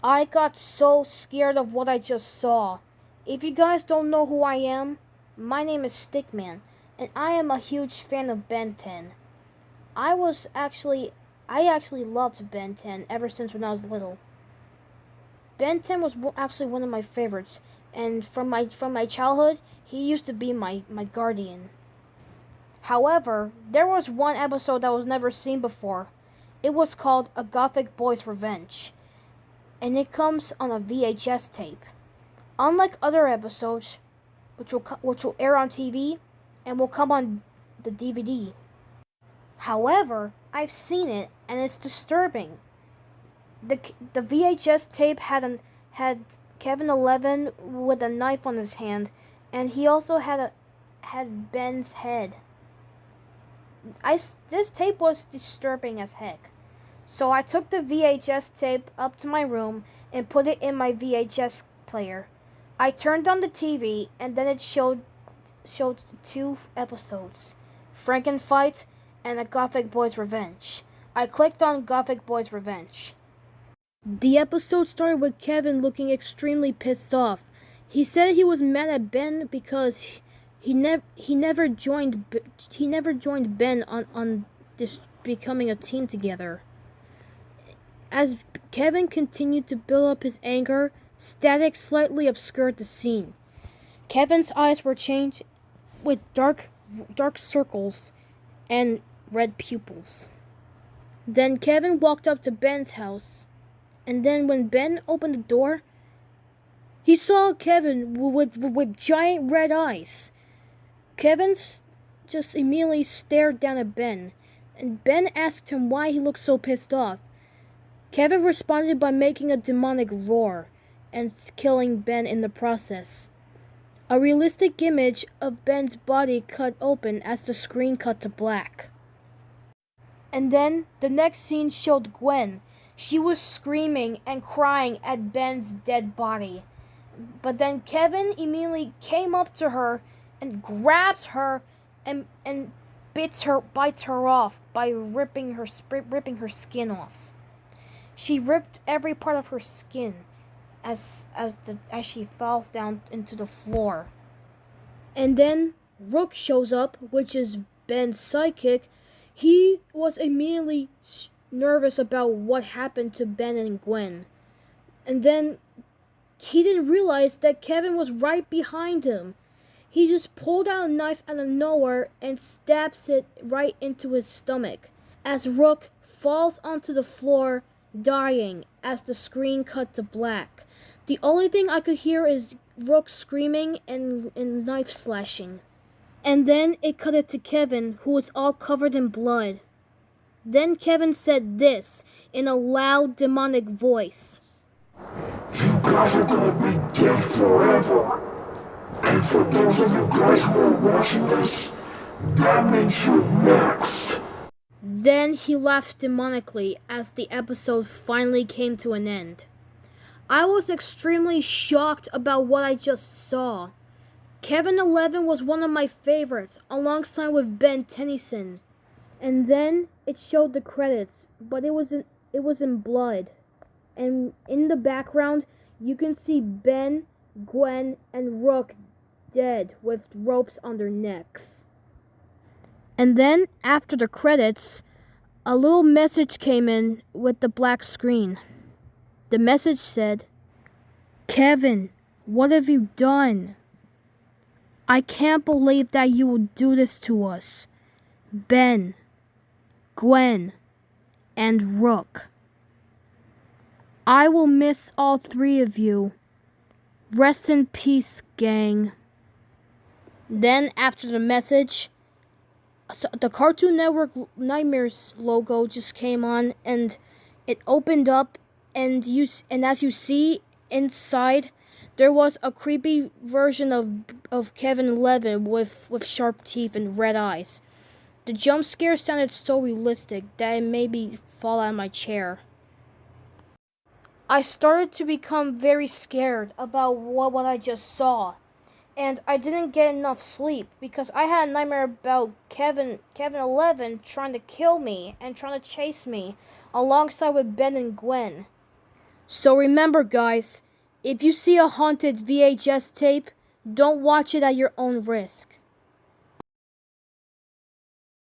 I got so scared of what I just saw. If you guys don't know who I am, my name is Stickman, and I am a huge fan of Ben 10. I was actually I actually loved Ben 10 ever since when I was little. Ben 10 was actually one of my favorites, and from my childhood, he used to be my guardian. However, there was one episode that was never seen before. It was called A Gothic Boy's Revenge, and it comes on a VHS tape. Unlike other episodes, which will air on TV and will come on the DVD. However, I've seen it and it's disturbing. The VHS tape had Kevin 11 with a knife on his hand, and he also had Ben's head. This tape was disturbing as heck. So I took the VHS tape up to my room and put it in my VHS player. I turned on the TV and then it showed two episodes, Frankenfight and A Gothic Boy's Revenge. I clicked on Gothic Boy's Revenge. The episode started with Kevin looking extremely pissed off. He said he was mad at Ben because he never joined Ben on this becoming a team together. As Kevin continued to build up his anger, static slightly obscured the scene. Kevin's eyes were changed with dark circles and red pupils. Then Kevin walked up to Ben's house, and then when Ben opened the door, he saw Kevin with giant red eyes. Kevin just immediately stared down at Ben, and Ben asked him why he looked so pissed off. Kevin responded by making a demonic roar and killing Ben in the process. A realistic image of Ben's body cut open as the screen cut to black. And then the next scene showed Gwen. She was screaming and crying at Ben's dead body. But then Kevin immediately came up to her and grabs her and bites her off by ripping her skin off. She ripped every part of her skin as she falls down into the floor. And then Rook shows up, which is Ben's sidekick. He was immediately nervous about what happened to Ben and Gwen. And then he didn't realize that Kevin was right behind him. He just pulled out a knife out of nowhere and stabs it right into his stomach as Rook falls onto the floor, dying as the screen cut to black. The only thing I could hear is Rook screaming and knife slashing. And then it cut it to Kevin, who was all covered in blood. Then Kevin said this in a loud demonic voice. You guys are gonna be dead forever. And for those of you guys who are watching this, that means you're next. Then he laughed demonically as the episode finally came to an end. I was extremely shocked about what I just saw. Kevin 11 was one of my favorites, alongside with Ben Tennyson. And then it showed the credits, but it was in blood. And in the background, you can see Ben, Gwen, and Rook dead with ropes on their necks. And then, after the credits, a little message came in with the black screen. The message said, "Kevin, what have you done? I can't believe that you will do this to us. Ben, Gwen, and Rook. I will miss all three of you. Rest in peace, gang." Then, after the message, the Cartoon Network Nightmares logo just came on, and it opened up, and as you see inside, there was a creepy version of Kevin 11 with sharp teeth and red eyes. The jump scare sounded so realistic that it made me fall out of my chair. I started to become very scared about what I just saw. And I didn't get enough sleep because I had a nightmare about Kevin 11 trying to kill me and trying to chase me alongside with Ben and Gwen. So remember, guys, if you see a haunted VHS tape, don't watch it at your own risk.